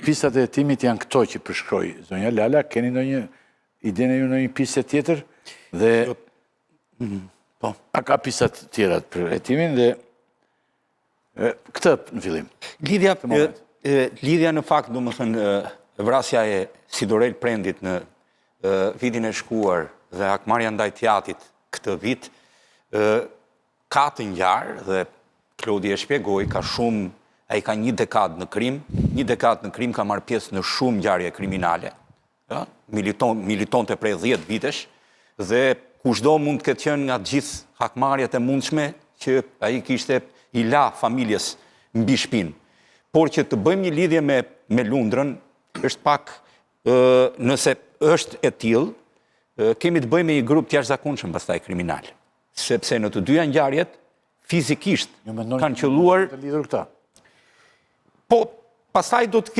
pistat e hetimit janë këto që përshkroj. Zonja Lala, keni ndonjë idenë ju ndonjë pistë tjetër? Dhe po, a ka pistat tjera për hetimin dhe këtë në fillim. Lidhja në fakt, do më thënë, vrasja e Sidorel Prendit në vitin e shkuar dhe hakmarrja ndaj Tjatit këtë vit, ka të ngjarë dhe Klodi e shpjegoi, ka shumë, ai ka një dekadë në krim, ka marrë pjesë në shumë ngjarje kriminale, militonte prej 10 vitesh, dhe kushdo mund të ketë qenë nga gjithë hakmarrjet e mundshme që ai kishte i la familjes mbi shpinë. Por që të bëjmë një lidhje me Lundrën, është pak, nëse është e tillë, kemi të bëjmë me një grup të jashtëzakonshëm pastaj kriminal, sepse në të dyja ngjarjet fizikisht kanë qelluar të lidhur këta. Po, pastaj do të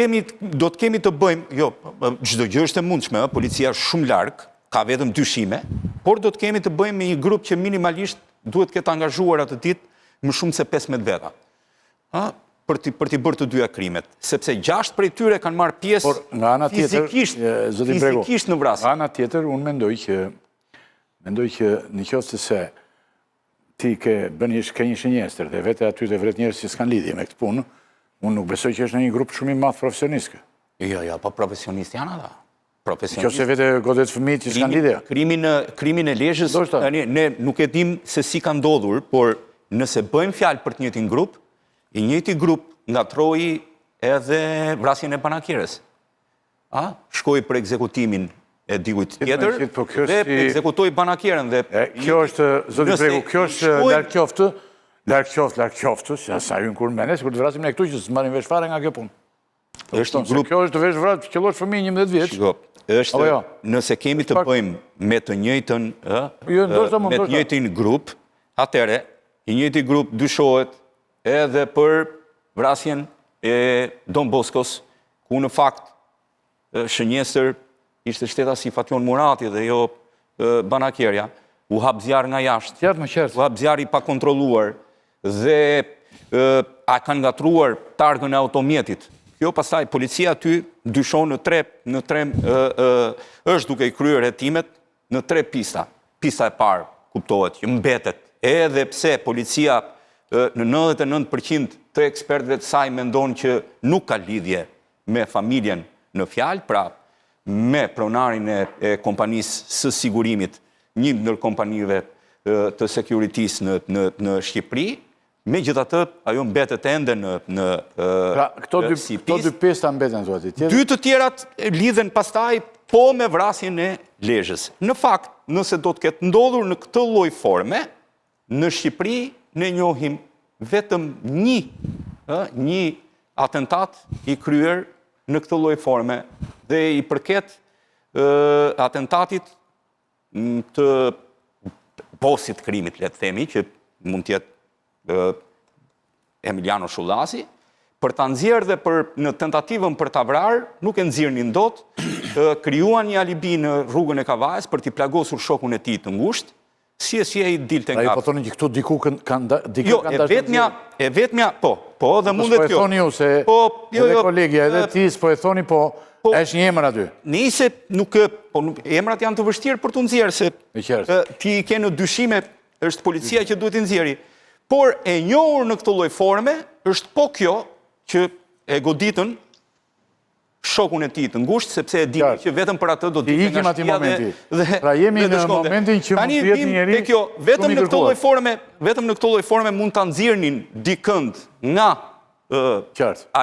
kemi të bëjmë, jo, çdo gjë është e mundshme, policia është shumë larg, ka vetëm dyshime, por do të kemi të bëjmë me një grup që minimalisht duhet të ketë angazhuar atë ditë më shumë se 15 veta. Për t'i bërë të dyja krimet, sepse 6 prej tyre kanë marrë pjesë fizikisht në vrasje. Nga ana tjetër, unë mendoj që në qoftë se ti ke një shënjestër dhe vete aty dhe vret njerëz që s'kan lidhje me këtë punë, unë nuk besoj që është në një grup shumë i madh profesionistë. Jo, po profesionistë janë ata. Qoftë vete godet fëmijë që s'kan lidhje. Krimin e Lezhës, ne nuk e dim se si ka ndodhur, por nëse bëjmë fjalë për të njëjtin grup, i njëjti grup ngatroi edhe vrasjen e Banakierës. Shkoi për ekzekutimin e dikujt tjetër dhe ekzekutoi Banakierën dhe kjo është, zoti Bregu, kjo është larg qoftë, se sa hyn kur mendes kur të vrasim ne këtu që s'marrin vesh fare nga kjo punë. Është një grup, kjo është të vesh vrat, qellosh fëmijë 11 vjeç. Është, nëse kemi të bëjmë me të njëjtin grup, atëre i njëjti grup dyshohet edhe për vrasjen e Don Boskos, ku në fakt shënjestër ishte shtetasi Fation Murati dhe jo Banakierja, u hap zjarr nga jashtë, u hap zjarr i pa kontrolluar dhe a kanë ngatruar targën e automjetit. Kjo pastaj policia aty dyshon në tre është duke i kryer hetimet në 3 pista. Pista e parë kuptohet që mbetet, edhe pse policia në 99% të ekspertëve të saj mendon që nuk ka lidhje me familjen në fjalë, pra me pronarin e kompanisë së sigurimit, një ndër kompanive të securitisë në Shqipëri, megjithatë ajo mbetet ende në këto dy pista mbeten zoti. 2 të tjerat lidhen pastaj po me vrasjen e Lezhës. Në fakt, nëse do të ketë ndodhur në këtë lloj forme, në Shqipëri ne njohim vetëm një atentat i kryer në këtë lloj forme dhe i përket atentatit të bosit krimit, le të themi, që mund të jetë Emiliano Shullasi, për ta nxjerrë dhe në tentativën për ta vrarë, nuk e nxirrnin dot, krijuan një alibi në rrugën e Kavajës për t'i plagosur shokun e tij të ngushtë, si ai dilte nga. Ai po thonë që këtu diku kanë dashur. Jo, e vetmja, po, dhe mundet kjo. Po e thoni ju se edhe kolegja, edhe ti s'po e thoni, po është një emër aty. Nëse nuk, emrat janë të vështirë për të nxjerrë, se ti ke në dyshime, është policia që duhet të nxjerrë. Por e njohur në këtë lloj forme është po kjo që e goditën shokun e tij të ngushtë, sepse e di që vetëm për atë do të ikim atij momenti. Pra jemi në momentin që mund të jetë një njerëz. Vetëm në këtë lloj forme mund ta nxirrnin dikënd nga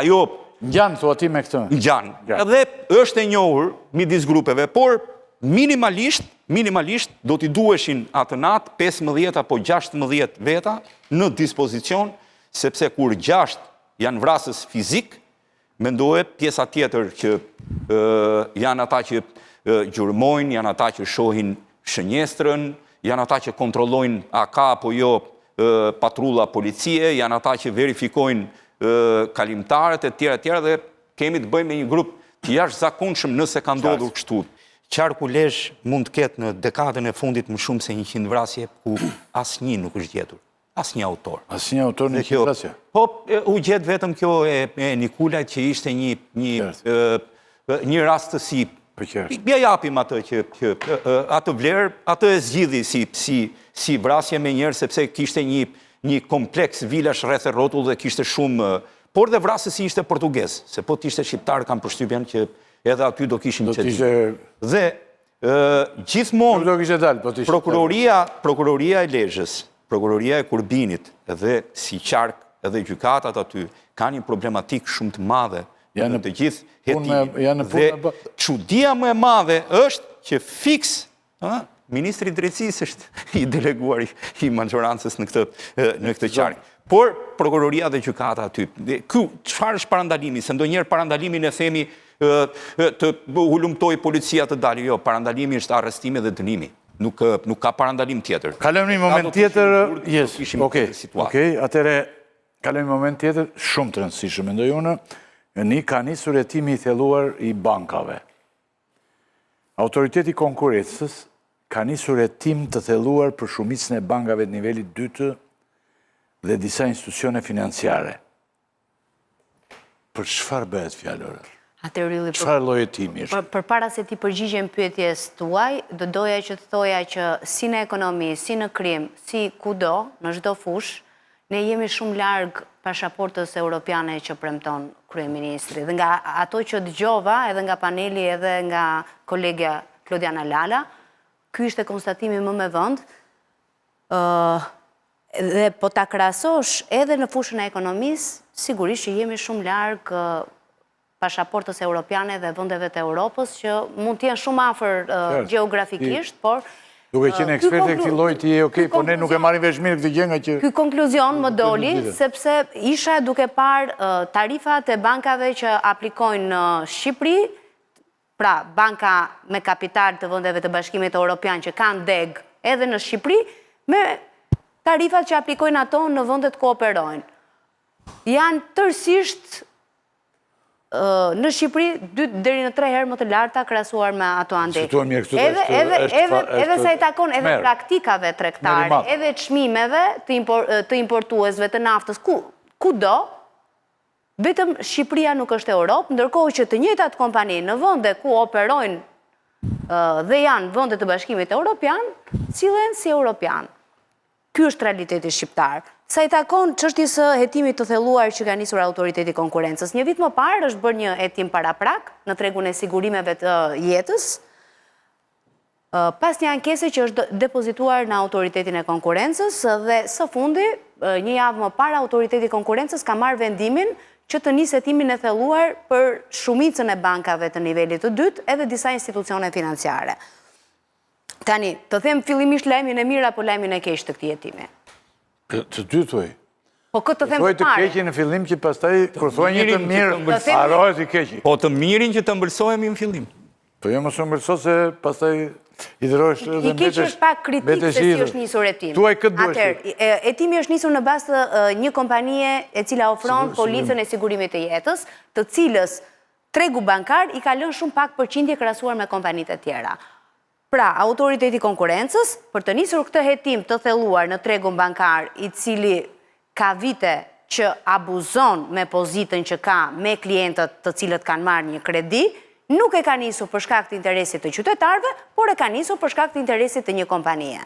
ajo ngjan thua ti me këtë. Ngjan. Edhe është e njohur midis grupeve, por minimalisht do t'i duheshin atë natë 15 apo 16 veta në dispozicion, sepse kur 6 janë vrasës fizik, mendohet pjesa tjetër që janë ata që gjurmojnë, janë ata që shohin shënjestrën, janë ata që kontrollojnë a ka apo jo patrulla policie, janë ata që verifikojnë kalimtarët e tjera dhe kemi të bëjmë me një grup të jashtëzakonshëm nëse ka ndodhur kështu. Qarku Lezhë mund të ketë në dekadën e fundit më shumë se 100 vrasje ku asnjë nuk është gjetur. asnjë autor. Asnjë autor në qytetasja. Po, u gjetë vetëm kjo e Nikulajt që ishte një rastësi. Ja japim atë që atë vlerë, atë e zgjidhi si vrasje me njerë, sepse kishte një kompleks vilash rreth e rrotull dhe kishte shumë, por dhe vrasësi ishte portugez, se po t'ishte shqiptar kam përshtypjen që edhe aty do kishim qetë. Dhe gjithmonë prokuroria e Lezhës, prokuroria e Kurbinit dhe si qark edhe gjykatat aty ka një problematik shumë të madhe në të gjithë hetim. Dhe çudia më e madhe është që fiks Ministri i Drejtësisë është i deleguar i majorancës në këtë qark. Por prokuroria dhe gjykata aty, çfarë është parandalimi? Se ndonjëherë parandalimin e themi të hulumtoj policia të dalë. Jo, parandalimi është arrestimi dhe dënimi. Nuk ka parandalim tjetër. Kalojmë një moment tjetër, okej, atëre kalojmë një moment tjetër, shumë të rëndësishëm, mendoj unë, ka nisur hetimi i thelluar i bankave. Autoriteti konkurrencës ka nisur hetim të thelluar për shumicën e bankave të nivelit 2 dhe disa institucione financiare. Për çfarë bëhet fjalë? Çfarë lloj hetimi është? Përpara se ti përgjigjem pyetjes tuaj, do doja që të thoja që si në ekonomi, si në krim, si kudo, në çdo fushë, ne jemi shumë larg pasaportës europiane që premton kryeministri. Dhe nga ato që dëgjova, edhe nga paneli, edhe nga kolegja Klodiana Lala, ky ishte konstatimi më me vend. Dhe po ta krahasosh edhe në fushën e ekonomisë, sigurisht që jemi shumë larg pasaportës europiane dhe vendeve të Europës që mund të jenë shumë afër gjeografikisht, por duke qenë ekspert e këtij lloji ti je okay, po ne nuk e marrim vesh mirë këtë gjë nga që ky konkluzion më doli sepse isha duke parë tarifat e bankave që aplikojnë në Shqipëri, pra banka me kapital të vendeve të Bashkimit Evropian që kanë deg edhe në Shqipëri, me tarifat që aplikojnë ato në vendet ku operojnë. Janë tërësisht në Shqipëri 2 deri në 3 herë më të larta krahasuar me ato ande. Edhe sa i takon edhe praktikave tregtare, edhe çmimeve të importuesve të naftës, kudo, vetëm Shqipëria nuk është Europë, ndërkohë që të njëjtat kompani në vende ku operojnë dhe janë vende të Bashkimit Evropian, sillen si europian. Ky është realiteti shqiptar. Sa i takon çështjes së hetimit të thelluar që ka nisur autoriteti konkurrencës. Një vit më parë është bërë një hetim paraprak në tregun e sigurimeve të jetës, pas një ankese që është depozituar në autoritetin e konkurrencës dhe së fundi, një javë më parë, autoriteti konkurrencës ka marrë vendimin që të nisë hetimin e thelluar për shumicën e bankave të nivelit të dytë edhe disa institucione financiare. Tani, të them fillimisht lajmin e mirë apo lajmin e keq të këtij hetimi? Të dy thuaj. Po këtë të them të keqin në fillim që pastaj kur thua një të mirë, harohet i keqi. Po të mirin që të ëmbëlsohemi në fillim. Po jo mos ëmbëlso se pastaj i dhërohesh edhe mbetesh. I keq është pak kritik se si është nisur hetimi. Tuaj këtë duhesh. Atëherë, hetimi është nisur në bazë të një kompanie e cila ofron policën e sigurimit të jetës, të cilës tregu bankar i ka lënë shumë pak përqindje krahasuar me kompanitë e tjera. Pra, autoriteti konkurrencës, për të nisur këtë hetim të thelluar në tregun bankar, i cili ka vite që abuzon me pozitën që ka me klientët të cilët kanë marrë një kredi, nuk e ka nisur për shkak të interesit të qytetarëve, por e ka nisur për shkak të interesit të një kompanie.